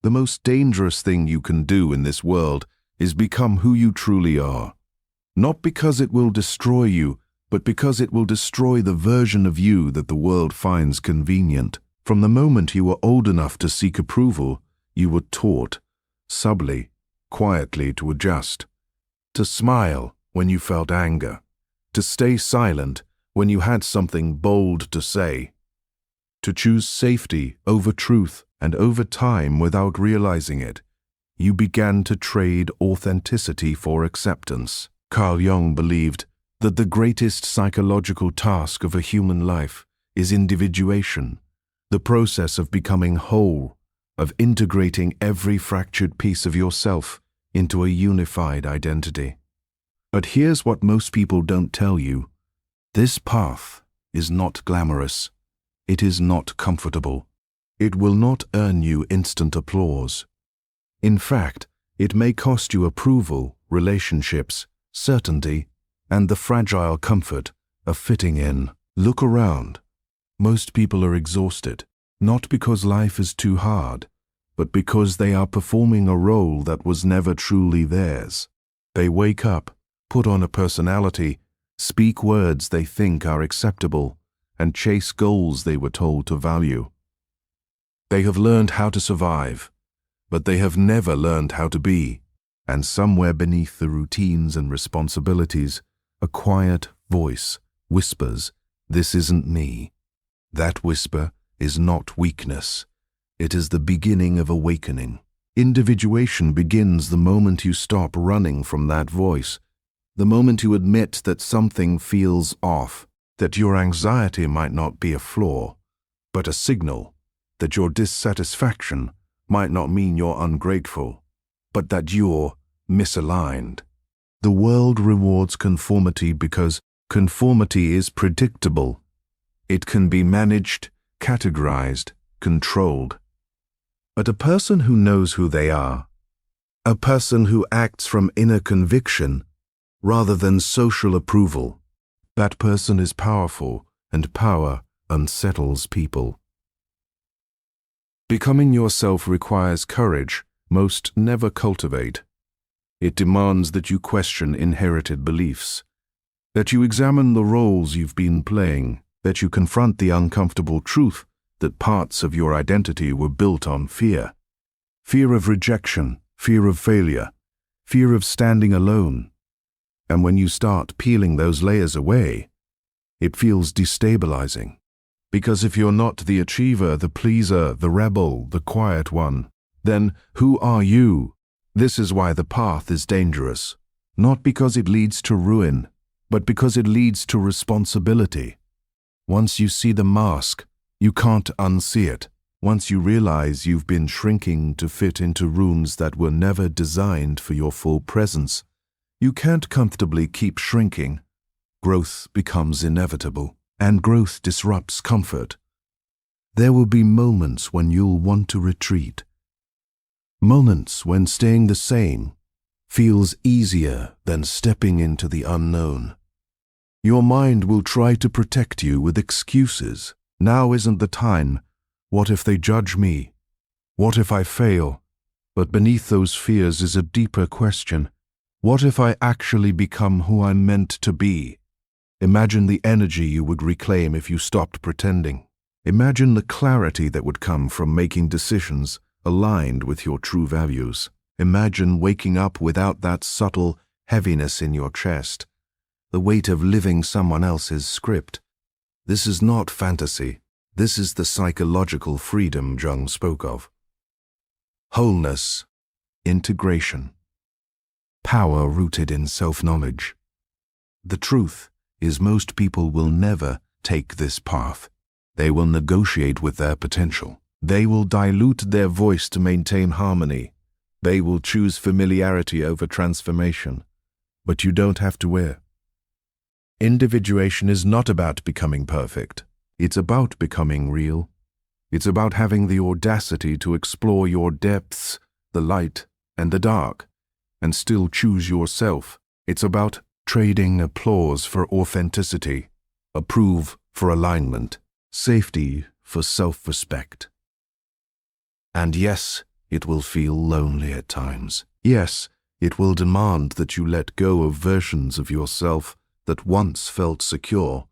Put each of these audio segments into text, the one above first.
The most dangerous thing you can do in this world is become who you truly are. Not because it will destroy you, but because it will destroy the version of you that the world finds convenient. From the moment you were old enough to seek approval, you were taught, subtly, quietly, to adjust, to smile when you felt anger, to stay silent when you had something bold to say, to choose safety over truth, and over time, without realizing it, you began to trade authenticity for acceptance. Carl Jung believed that the greatest psychological task of a human life is individuation, the process of becoming whole, of integrating every fractured piece of yourself into a unified identity. But here's what most people don't tell you. This path is not glamorous. It is not comfortable. It will not earn you instant applause. In fact, it may cost you approval, relationships, certainty, and the fragile comfort of fitting in. Look around. Most people are exhausted, not because life is too hard, but because they are performing a role that was never truly theirs. They wake up, put on a personality, speak words they think are acceptable, and chase goals they were told to value. They have learned how to survive, but they have never learned how to be. And somewhere beneath the routines and responsibilities, a quiet voice whispers, "This isn't me." That whisper is not weakness. It is the beginning of awakening. Individuation begins the moment you stop running from that voice, the moment you admit that something feels off, that your anxiety might not be a flaw, but a signal, that your dissatisfaction might not mean you're ungrateful, but that you're misaligned. The world rewards conformity because conformity is predictable. It can be managed, categorized, controlled. But a person who knows who they are, a person who acts from inner conviction rather than social approval, that person is powerful, and power unsettles people. Becoming yourself requires courage most never cultivate. It demands that you question inherited beliefs, that you examine the roles you've been playing, that you confront the uncomfortable truth that parts of your identity were built on fear. Fear of rejection, fear of failure, fear of standing alone. And when you start peeling those layers away, it feels destabilizing. Because if you're not the achiever, the pleaser, the rebel, the quiet one, then who are you? This is why the path is dangerous. Not because it leads to ruin, but because it leads to responsibility. Once you see the mask, you can't unsee it. Once you realize you've been shrinking to fit into rooms that were never designed for your full presence, you can't comfortably keep shrinking. Growth becomes inevitable. And growth disrupts comfort. There will be moments when you'll want to retreat. Moments when staying the same feels easier than stepping into the unknown. Your mind will try to protect you with excuses. Now isn't the time. What if they judge me? What if I fail? But beneath those fears is a deeper question. What if I actually become who I'm meant to be? Imagine the energy you would reclaim if you stopped pretending. Imagine the clarity that would come from making decisions aligned with your true values. Imagine waking up without that subtle heaviness in your chest, the weight of living someone else's script. This is not fantasy. This is the psychological freedom Jung spoke of. Wholeness, integration, power rooted in self-knowledge. The truth is most people will never take this path. They will negotiate with their potential. They will dilute their voice to maintain harmony. They will choose familiarity over transformation. But you don't have to wear. Individuation is not about becoming perfect. It's about becoming real. It's about having the audacity to explore your depths, the light and the dark, and still choose yourself. It's about trading applause for authenticity, approve for alignment, safety for self-respect. And yes, It will feel lonely at times. Yes, it will demand that you let go of versions of yourself that once felt secure.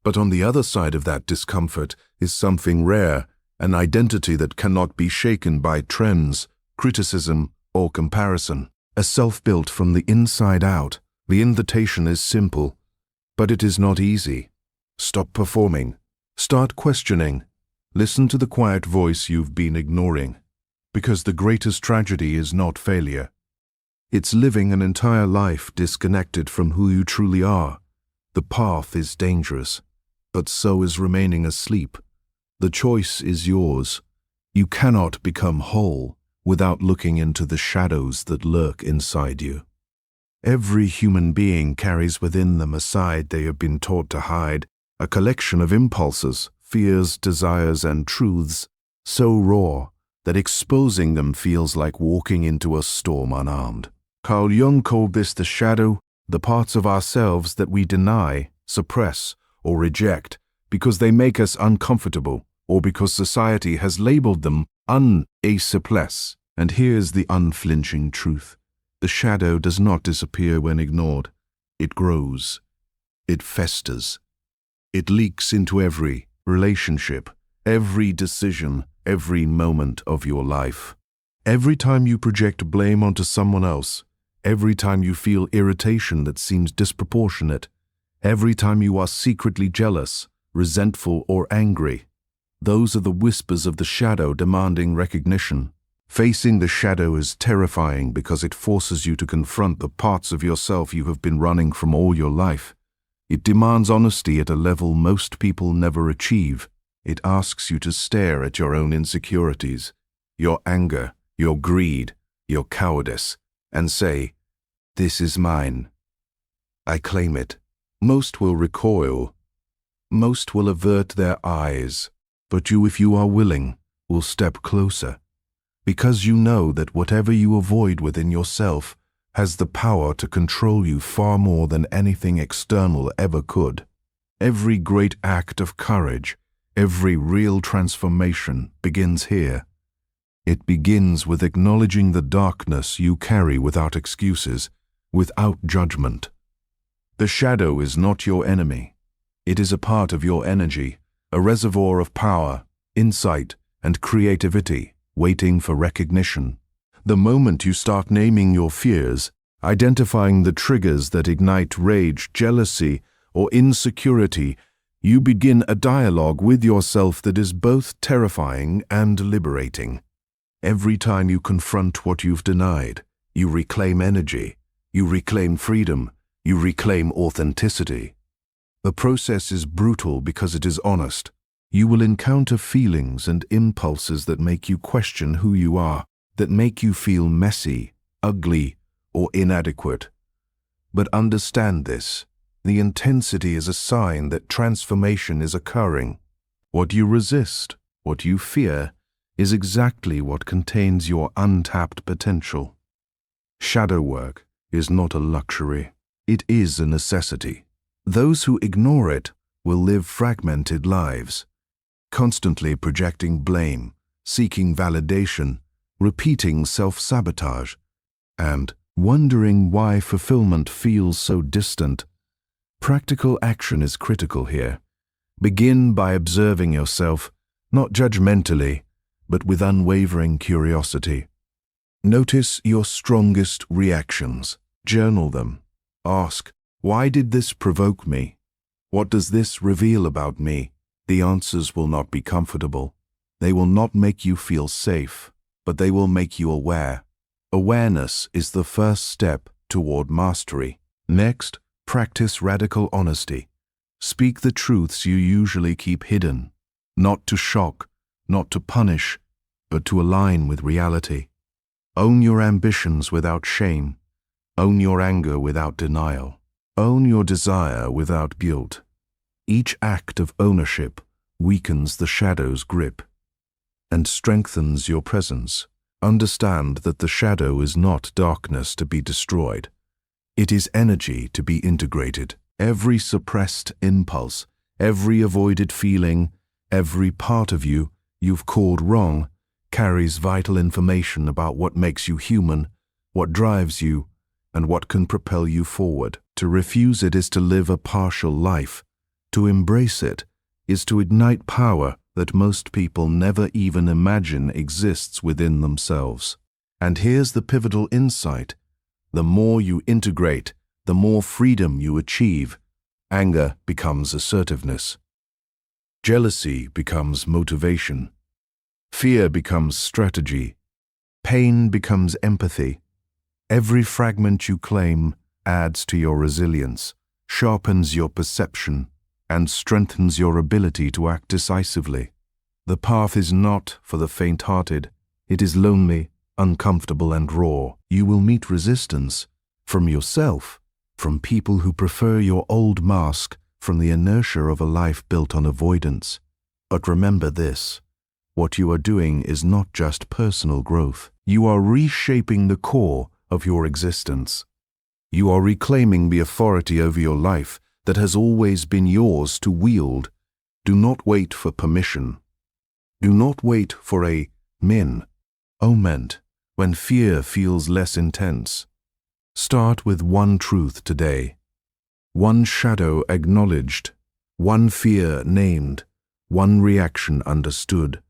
But on the other side of that discomfort is something rare, an identity that cannot be shaken by trends, criticism, or comparison. A self built from the inside out. The invitation is simple, but it is not easy. Stop performing. Start questioning. Listen to the quiet voice you've been ignoring. Because the greatest tragedy is not failure. It's living an entire life disconnected from who you truly are. The path is dangerous, but so is remaining asleep. The choice is yours. You cannot become whole without looking into the shadows that lurk inside you. Every human being carries within them a side they have been taught to hide, a collection of impulses, fears, desires, and truths so raw that exposing them feels like walking into a storm unarmed. Carl Jung called this the shadow, the parts of ourselves that we deny, suppress, or reject because they make us uncomfortable or because society has labeled them un-a-suppress. And here's the unflinching truth. The shadow does not disappear when ignored. It grows. It festers. It leaks into every relationship, every decision, every moment of your life. Every time you project blame onto someone else, every time you feel irritation that seems disproportionate, every time you are secretly jealous, resentful, or angry, those are the whispers of the shadow demanding recognition. Facing the shadow is terrifying because it forces you to confront the parts of yourself you have been running from all your life. It demands honesty at a level most people never achieve. It asks you to stare at your own insecurities, your anger, your greed, your cowardice, and say, "This is mine. I claim it." Most will recoil. Most will avert their eyes. But you, if you are willing, will step closer. Because you know that whatever you avoid within yourself has the power to control you far more than anything external ever could. Every great act of courage, every real transformation begins here. It begins with acknowledging the darkness you carry without excuses, without judgment. The shadow is not your enemy. It is a part of your energy, a reservoir of power, insight, and creativity, waiting for recognition. The moment you start naming your fears, identifying the triggers that ignite rage, jealousy, or insecurity, you begin a dialogue with yourself that is both terrifying and liberating. Every time you confront what you've denied, you reclaim energy, you reclaim freedom, you reclaim authenticity. The process is brutal because it is honest. You will encounter feelings and impulses that make you question who you are, that make you feel messy, ugly, or inadequate. But understand this. The intensity is a sign that transformation is occurring. What you resist, what you fear, is exactly what contains your untapped potential. Shadow work is not a luxury. It is a necessity. Those who ignore it will live fragmented lives, constantly projecting blame, seeking validation, repeating self-sabotage, and wondering why fulfillment feels so distant. Practical action is critical here. Begin by observing yourself, not judgmentally, but with unwavering curiosity. Notice your strongest reactions. Journal them. Ask, why did this provoke me? What does this reveal about me? The answers will not be comfortable. They will not make you feel safe, but they will make you aware. Awareness is the first step toward mastery. Next, practice radical honesty. Speak the truths you usually keep hidden, not to shock, not to punish, but to align with reality. Own your ambitions without shame. Own your anger without denial. Own your desire without guilt. Each act of ownership weakens the shadow's grip and strengthens your presence. Understand that the shadow is not darkness to be destroyed. It is energy to be integrated. Every suppressed impulse, every avoided feeling, every part of you you've called wrong carries vital information about what makes you human, what drives you, and what can propel you forward. To refuse it is to live a partial life. To embrace it is to ignite power that most people never even imagine exists within themselves. And here's the pivotal insight. The more you integrate, the more freedom you achieve. Anger becomes assertiveness. Jealousy becomes motivation. Fear becomes strategy. Pain becomes empathy. Every fragment you claim adds to your resilience, sharpens your perception, and strengthens your ability to act decisively. The path is not for the faint-hearted. It is lonely, uncomfortable, and raw. You will meet resistance from yourself, from people who prefer your old mask, from the inertia of a life built on avoidance. But remember this: what you are doing is not just personal growth. You are reshaping the core of your existence. You are reclaiming the authority over your life that has always been yours to wield. Do not wait for permission. Do not wait for a moment when fear feels less intense. Start with one truth today, one shadow acknowledged, one fear named, one reaction understood.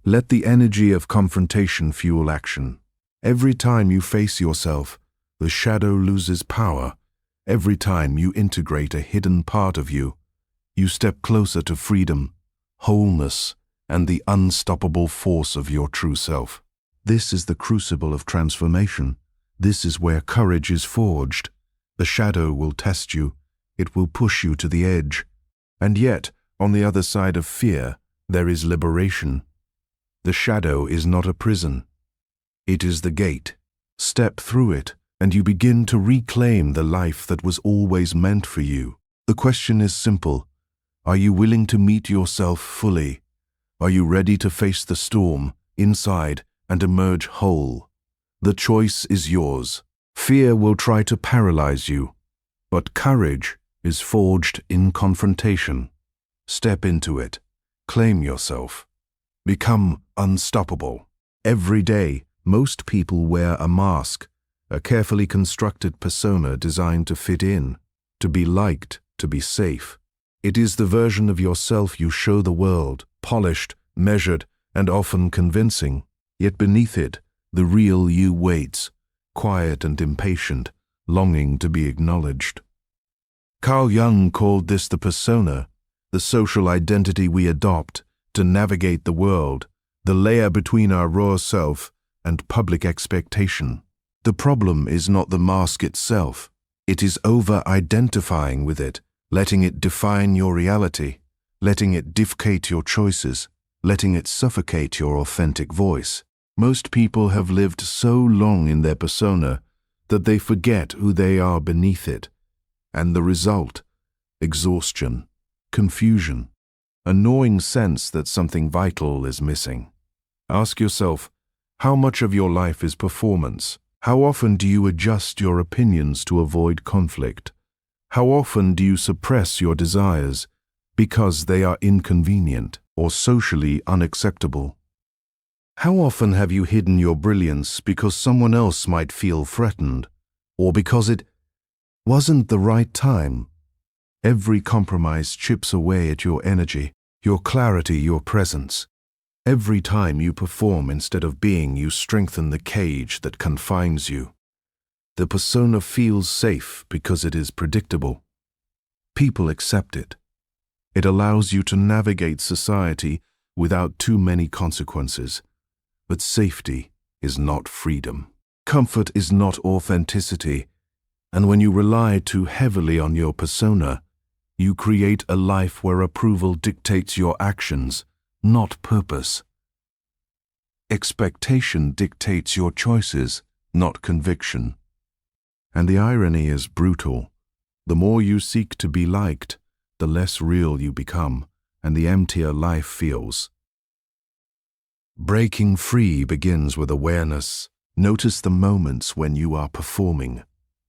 Let the energy of confrontation fuel action. Every time you face yourself, the shadow loses power. Every time you integrate a hidden part of you, you step closer to freedom, wholeness, and the unstoppable force of your true self. This is the crucible of transformation. This is where courage is forged. The shadow will test you. It will push you to the edge. And yet, on the other side of fear, there is liberation. The shadow is not a prison. It is the gate. Step through it, and you begin to reclaim the life that was always meant for you. The question is simple. Are you willing to meet yourself fully? Are you ready to face the storm inside and emerge whole? The choice is yours. Fear will try to paralyze you, but courage is forged in confrontation. Step into it. Claim yourself. Become unstoppable. Every day, most people wear a mask, a carefully constructed persona designed to fit in, to be liked, to be safe. It is the version of yourself you show the world, polished, measured, and often convincing. Yet beneath it, the real you waits, quiet and impatient, longing to be acknowledged. Carl Jung called this the persona, the social identity we adopt to navigate the world, the layer between our raw self and public expectation. The problem is not the mask itself. It is over-identifying with it, letting it define your reality, letting it dictate your choices, letting it suffocate your authentic voice. Most people have lived so long in their persona that they forget who they are beneath it. And the result? Exhaustion, confusion, a gnawing sense that something vital is missing. Ask yourself, how much of your life is performance? How often do you adjust your opinions to avoid conflict? How often do you suppress your desires because they are inconvenient or socially unacceptable? How often have you hidden your brilliance because someone else might feel threatened, or because it wasn't the right time? Every compromise chips away at your energy, your clarity, your presence. Every time you perform instead of being, you strengthen the cage that confines you. The persona feels safe because it is predictable. People accept it. It allows you to navigate society without too many consequences. But safety is not freedom. Comfort is not authenticity. And when you rely too heavily on your persona, you create a life where approval dictates your actions, not purpose. Expectation dictates your choices, not conviction. And the irony is brutal. The more you seek to be liked, the less real you become, and the emptier life feels. Breaking free begins with awareness. Notice the moments when you are performing.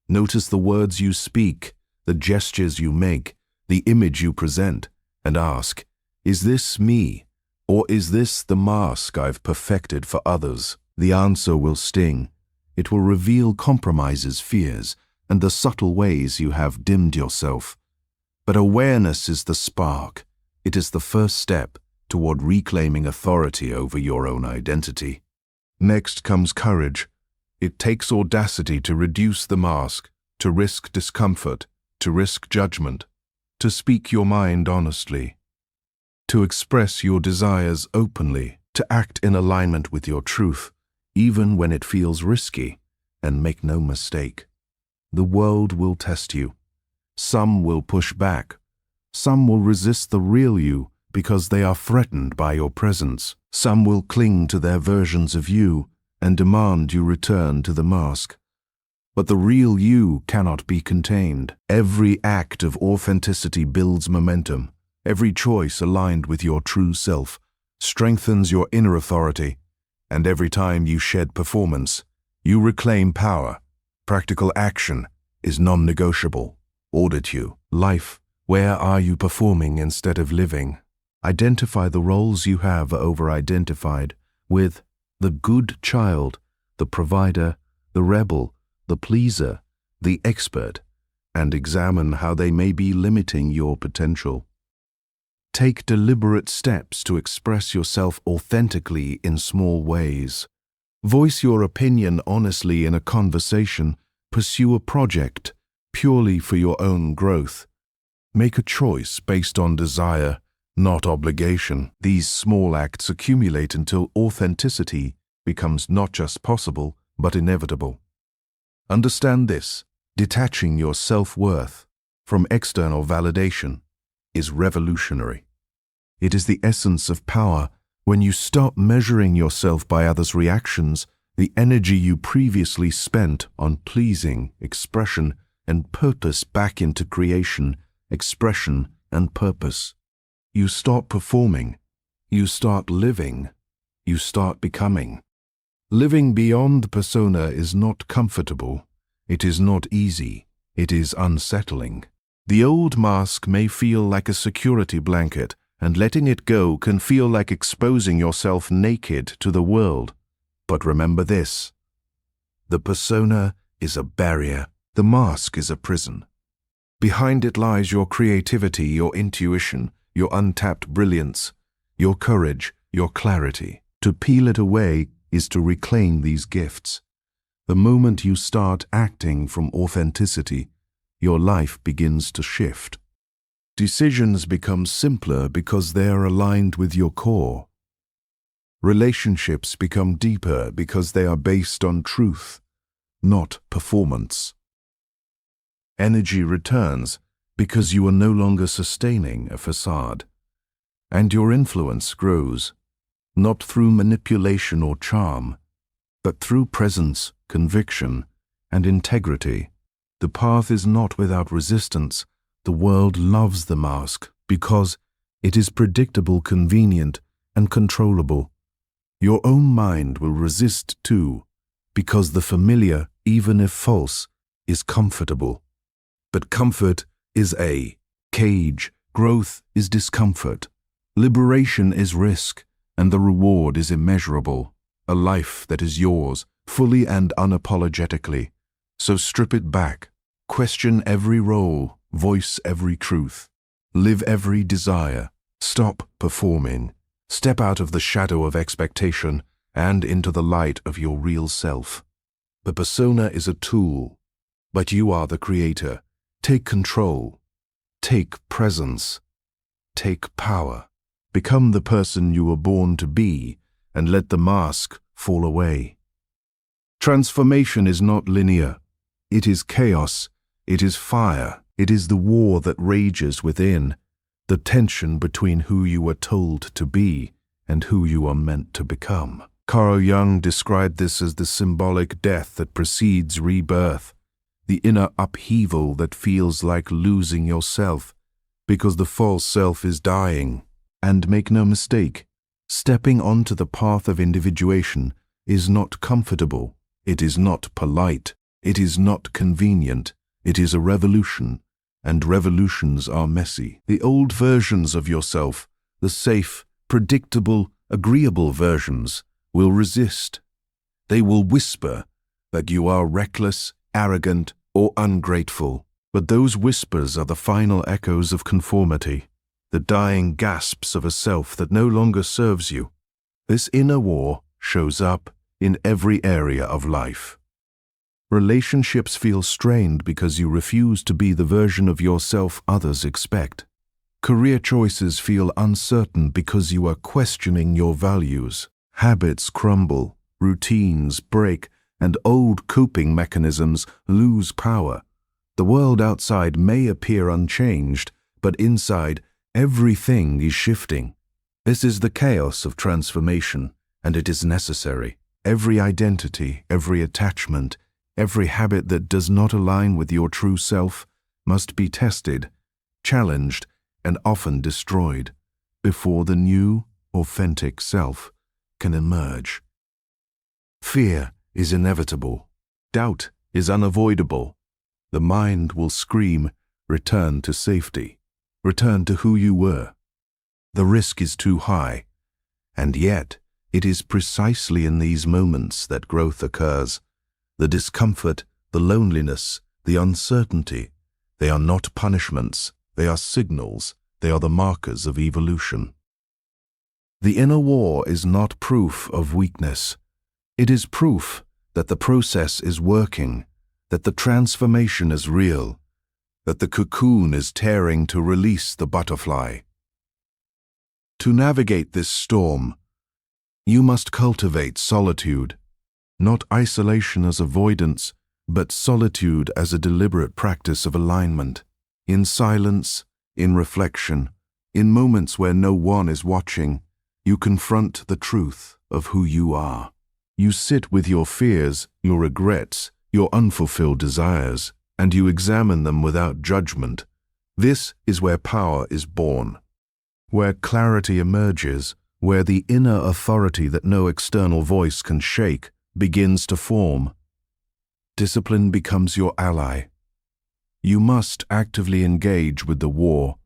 Notice the words you speak, the gestures you make, the image you present, and ask, is this me? Or is this the mask I've perfected for others? The answer will sting. It will reveal compromises, fears, and the subtle ways you have dimmed yourself. But awareness is the spark. It is the first step toward reclaiming authority over your own identity. Next comes courage. It takes audacity to reduce the mask, to risk discomfort, to risk judgment, to speak your mind honestly, to express your desires openly, to act in alignment with your truth, even when it feels risky. And make no mistake, the world will test you. Some will push back. Some will resist the real you because they are threatened by your presence. Some will cling to their versions of you and demand you return to the mask. But the real you cannot be contained. Every act of authenticity builds momentum. Every choice aligned with your true self strengthens your inner authority. And every time you shed performance, you reclaim power. Practical action is non-negotiable. Audit you. Life, where are you performing instead of living? Identify the roles you have over-identified with the good child, the provider, the rebel, the pleaser, the expert, and examine how they may be limiting your potential. Take deliberate steps to express yourself authentically in small ways. Voice your opinion honestly in a conversation. Pursue a project purely for your own growth. Make a choice based on desire, not obligation. These small acts accumulate until authenticity becomes not just possible, but inevitable. Understand this: detaching your self-worth from external validation is revolutionary. It is the essence of power. When you stop measuring yourself by others' reactions, the energy you previously spent on pleasing, expression, and purpose back into creation, expression, and purpose. You stop performing. You start living. You start becoming. Living beyond persona is not comfortable. It is not easy. It is unsettling. The old mask may feel like a security blanket, and letting it go can feel like exposing yourself naked to the world. But remember this: the persona is a barrier. The mask is a prison. Behind it lies your creativity, your intuition, your untapped brilliance, your courage, your clarity. To peel it away is to reclaim these gifts. The moment you start acting from authenticity, your life begins to shift. Decisions become simpler because they are aligned with your core. Relationships become deeper because they are based on truth, not performance. Energy returns because you are no longer sustaining a facade. And your influence grows, not through manipulation or charm, but through presence, conviction, and integrity. The path is not without resistance. The world loves the mask because it is predictable, convenient, and controllable. Your own mind will resist too, because the familiar, even if false, is comfortable. But comfort is a cage. Growth is discomfort. Liberation is risk, and the reward is immeasurable. A life that is yours, fully and unapologetically. So strip it back. Question every role. Voice every truth. Live every desire. Stop performing. Step out of the shadow of expectation and into the light of your real self. The persona is a tool, but you are the creator. Take control. Take presence. Take power. Become the person you were born to be and let the mask fall away. Transformation is not linear. It is chaos. It is fire. It is the war that rages within, the tension between who you were told to be and who you are meant to become. Carl Jung described this as the symbolic death that precedes rebirth, the inner upheaval that feels like losing yourself, because the false self is dying. And make no mistake, stepping onto the path of individuation is not comfortable, it is not polite, it is not convenient, it is a revolution. And revolutions are messy. The old versions of yourself, the safe, predictable, agreeable versions will resist. They will whisper that you are reckless, arrogant, or ungrateful. But those whispers are the final echoes of conformity, the dying gasps of a self that no longer serves you. This inner war shows up in every area of life. Relationships feel strained because you refuse to be the version of yourself others expect. Career choices feel uncertain because you are questioning your values. Habits crumble, routines break, and old coping mechanisms lose power. The world outside may appear unchanged, but inside, everything is shifting. This is the chaos of transformation, and it is necessary. Every identity, every attachment, every habit that does not align with your true self must be tested, challenged, and often destroyed before the new, authentic self can emerge. Fear is inevitable. Doubt is unavoidable. The mind will scream, "Return to safety. Return to who you were." The risk is too high, and yet it is precisely in these moments that growth occurs. The discomfort, the loneliness, the uncertainty, they are not punishments, they are signals, they are the markers of evolution. The inner war is not proof of weakness. It is proof that the process is working, that the transformation is real, that the cocoon is tearing to release the butterfly. To navigate this storm, you must cultivate solitude, not isolation as avoidance, but solitude as a deliberate practice of alignment. In silence, in reflection, in moments where no one is watching, you confront the truth of who you are. You sit with your fears, your regrets, your unfulfilled desires, and you examine them without judgment. This is where power is born, where clarity emerges, where the inner authority that no external voice can shake begins to form. Discipline becomes your ally. You must actively engage with the war,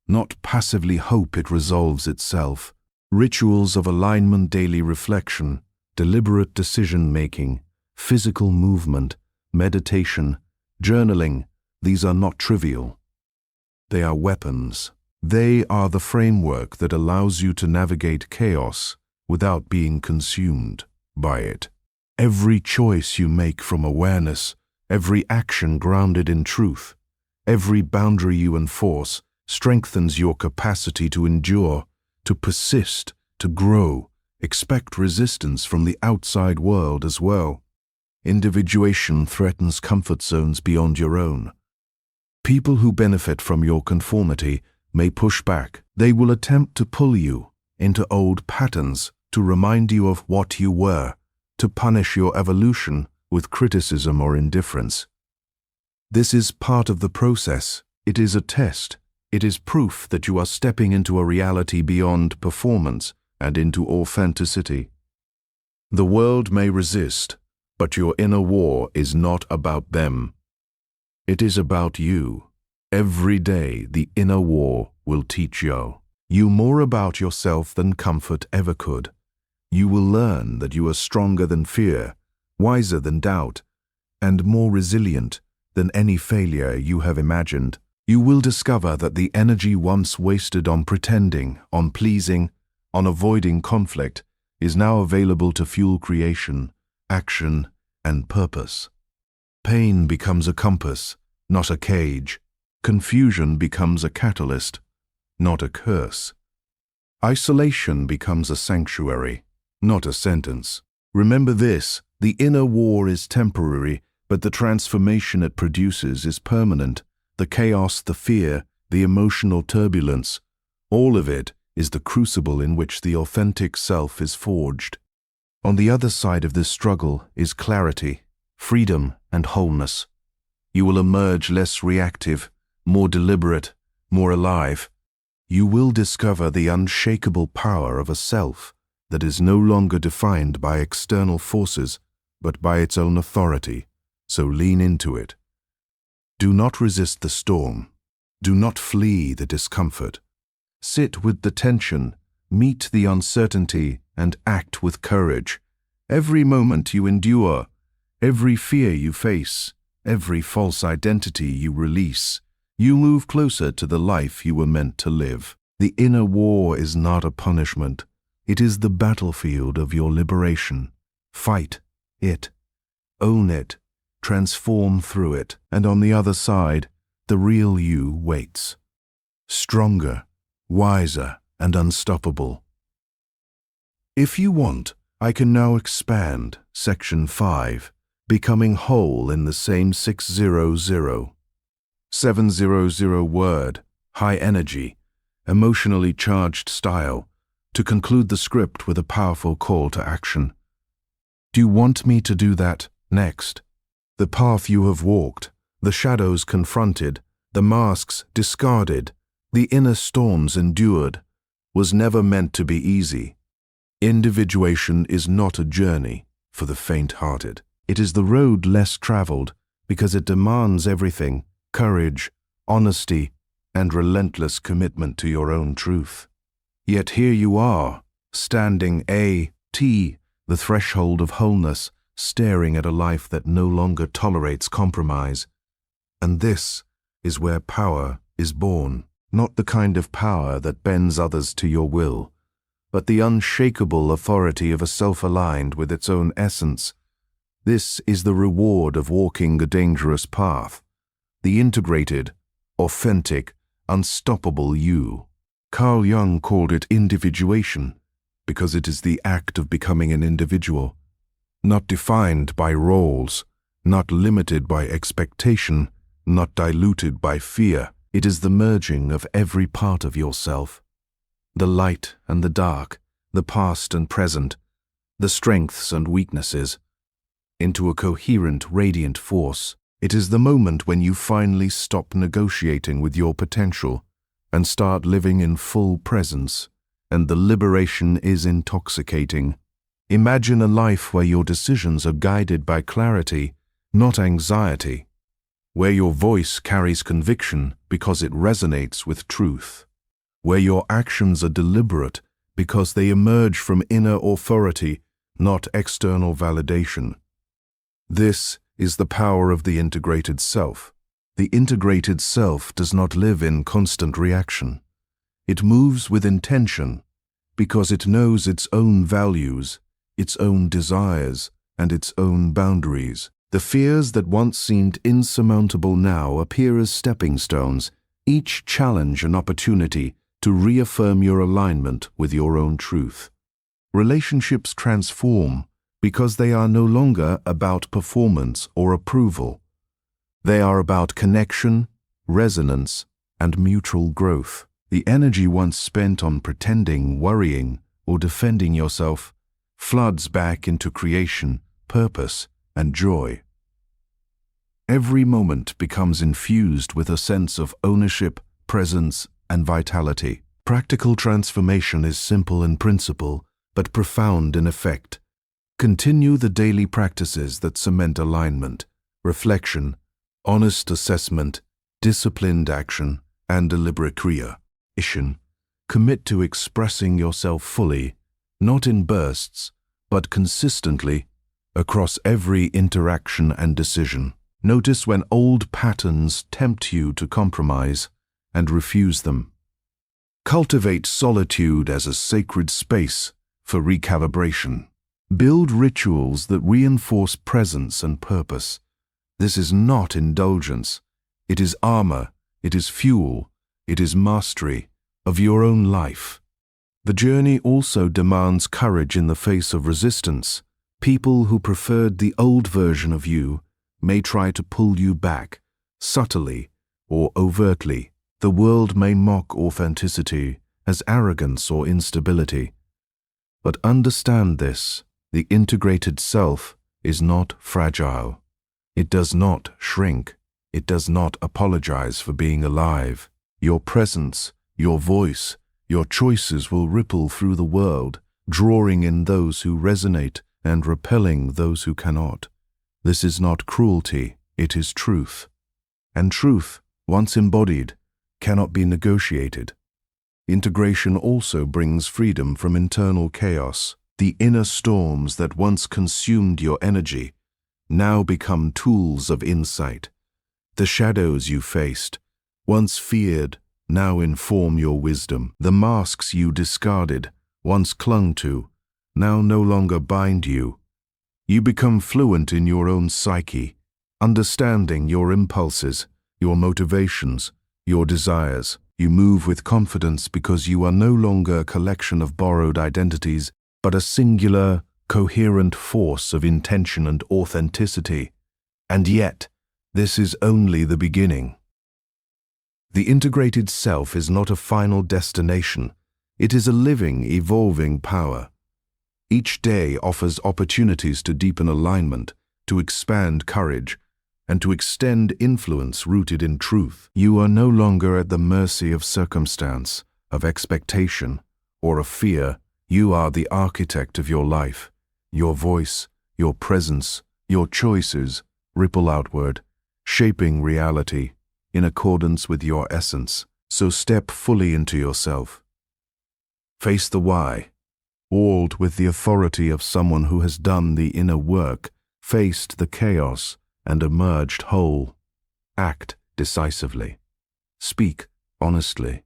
not passively hope it resolves itself. Rituals of alignment, daily reflection, deliberate decision-making, physical movement, meditation, journaling, these are not trivial. They are weapons. They are the framework that allows you to navigate chaos without being consumed by it. Every choice you make from awareness, every action grounded in truth, every boundary you enforce strengthens your capacity to endure, to persist, to grow. Expect resistance from the outside world as well. Individuation threatens comfort zones beyond your own. People who benefit from your conformity may push back. They will attempt to pull you into old patterns, to remind you of what you were, to punish your evolution with criticism or indifference. This is part of the process. It is a test. It is proof that you are stepping into a reality beyond performance and into authenticity. The world may resist, but your inner war is not about them. It is about you. Every day, the inner war will teach you more about yourself than comfort ever could. You will learn that you are stronger than fear, wiser than doubt, and more resilient than any failure you have imagined. You will discover that the energy once wasted on pretending, on pleasing, on avoiding conflict is now available to fuel creation, action, and purpose. Pain becomes a compass, not a cage. Confusion becomes a catalyst, not a curse. Isolation becomes a sanctuary, not a sentence. Remember this, the inner war is temporary, but the transformation it produces is permanent. The chaos, the fear, the emotional turbulence, all of it is the crucible in which the authentic self is forged. On the other side of this struggle is clarity, freedom, and wholeness. You will emerge less reactive, more deliberate, more alive. You will discover the unshakable power of a self that is no longer defined by external forces, but by its own authority. So lean into it. Do not resist the storm. Do not flee the discomfort. Sit with the tension meet the uncertainty, and act with courage. Every moment you endure, every fear you face, every false identity you release, you move closer to the life you were meant to live. The inner war is not a punishment. It is the battlefield of your liberation. Fight it, own it, transform through it, and on the other side, the real you waits. Stronger, wiser, and unstoppable. If you want, I can now expand Section 5, Becoming Whole in the same 700 word, high energy, emotionally charged style, to conclude the script with a powerful call to action. Do you want me to do that next? The path you have walked, the shadows confronted, the masks discarded, the inner storms endured, was never meant to be easy. Individuation is not a journey for the faint-hearted. It is the road less traveled because it demands everything: courage, honesty, and relentless commitment to your own truth. Yet here you are, standing the threshold of wholeness, staring at a life that no longer tolerates compromise. And this is where power is born, not the kind of power that bends others to your will, but the unshakable authority of a self aligned with its own essence. This is the reward of walking a dangerous path, the integrated, authentic, unstoppable you. Carl Jung called it individuation because it is the act of becoming an individual, not defined by roles, not limited by expectation, not diluted by fear. It is the merging of every part of yourself, the light and the dark, the past and present, the strengths and weaknesses, into a coherent, radiant force. It is the moment when you finally stop negotiating with your potential and start living in full presence, and the liberation is intoxicating. Imagine a life where your decisions are guided by clarity, not anxiety, where your voice carries conviction because it resonates with truth, where your actions are deliberate because they emerge from inner authority, not external validation. This is the power of the integrated self. The integrated self does not live in constant reaction. It moves with intention because it knows its own values, its own desires, and its own boundaries. The fears that once seemed insurmountable now appear as stepping stones, each challenge an opportunity to reaffirm your alignment with your own truth. Relationships transform because they are no longer about performance or approval. They are about connection, resonance, and mutual growth. The energy once spent on pretending, worrying, or defending yourself floods back into creation, purpose, and joy. Every moment becomes infused with a sense of ownership, presence, and vitality. Practical transformation is simple in principle, but profound in effect. Continue the daily practices that cement alignment, reflection, honest assessment, disciplined action, and deliberate creation. Commit to expressing yourself fully, not in bursts, but consistently, across every interaction and decision. Notice when old patterns tempt you to compromise, and refuse them. Cultivate solitude as a sacred space for recalibration. Build rituals that reinforce presence and purpose. This is not indulgence. It is armor, it is fuel, it is mastery of your own life. The journey also demands courage in the face of resistance. People who preferred the old version of you may try to pull you back, subtly or overtly. The world may mock authenticity as arrogance or instability. But understand this: the integrated self is not fragile. It does not shrink. It does not apologize for being alive. Your presence, your voice, your choices will ripple through the world, drawing in those who resonate and repelling those who cannot. This is not cruelty, it is truth. And truth, once embodied, cannot be negotiated. Integration also brings freedom from internal chaos. The inner storms that once consumed your energy now become tools of insight. The shadows you faced, once feared, now inform your wisdom. The masks you discarded, once clung to, now no longer bind you. You become fluent in your own psyche, understanding your impulses, your motivations, your desires. You move with confidence because you are no longer a collection of borrowed identities, but a singular, coherent force of intention and authenticity. And yet, this is only the beginning. The integrated self is not a final destination. It is a living, evolving power. Each day offers opportunities to deepen alignment, to expand courage, and to extend influence rooted in truth. You are no longer at the mercy of circumstance, of expectation, or of fear. You are the architect of your life. Your voice, your presence, your choices ripple outward, shaping reality in accordance with your essence. So step fully into yourself. Face the why, walled with the authority of someone who has done the inner work, faced the chaos, and emerged whole. Act decisively. Speak honestly.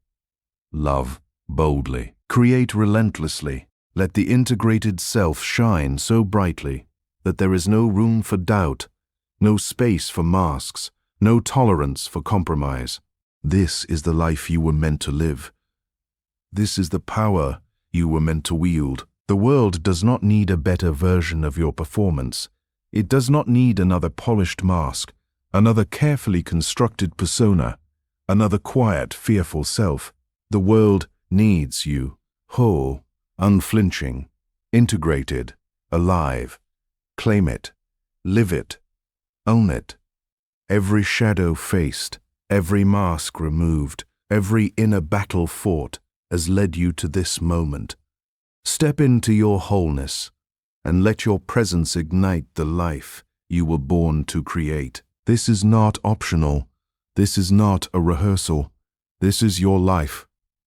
Love boldly. Create relentlessly. Let the integrated self shine so brightly that there is no room for doubt, no space for masks, no tolerance for compromise. This is the life you were meant to live. This is the power you were meant to wield. The world does not need a better version of your performance. It does not need another polished mask, another carefully constructed persona, another quiet, fearful self. The world needs you, whole, unflinching, integrated, alive. Claim it, live it, own it. Every shadow faced, every mask removed, every inner battle fought has led you to this moment. Step into your wholeness, and let your presence ignite the life you were born to create. This is not optional. This is not a rehearsal. This is your life.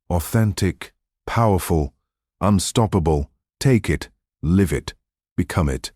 Authentic, powerful, unstoppable. Take it, live it, become it.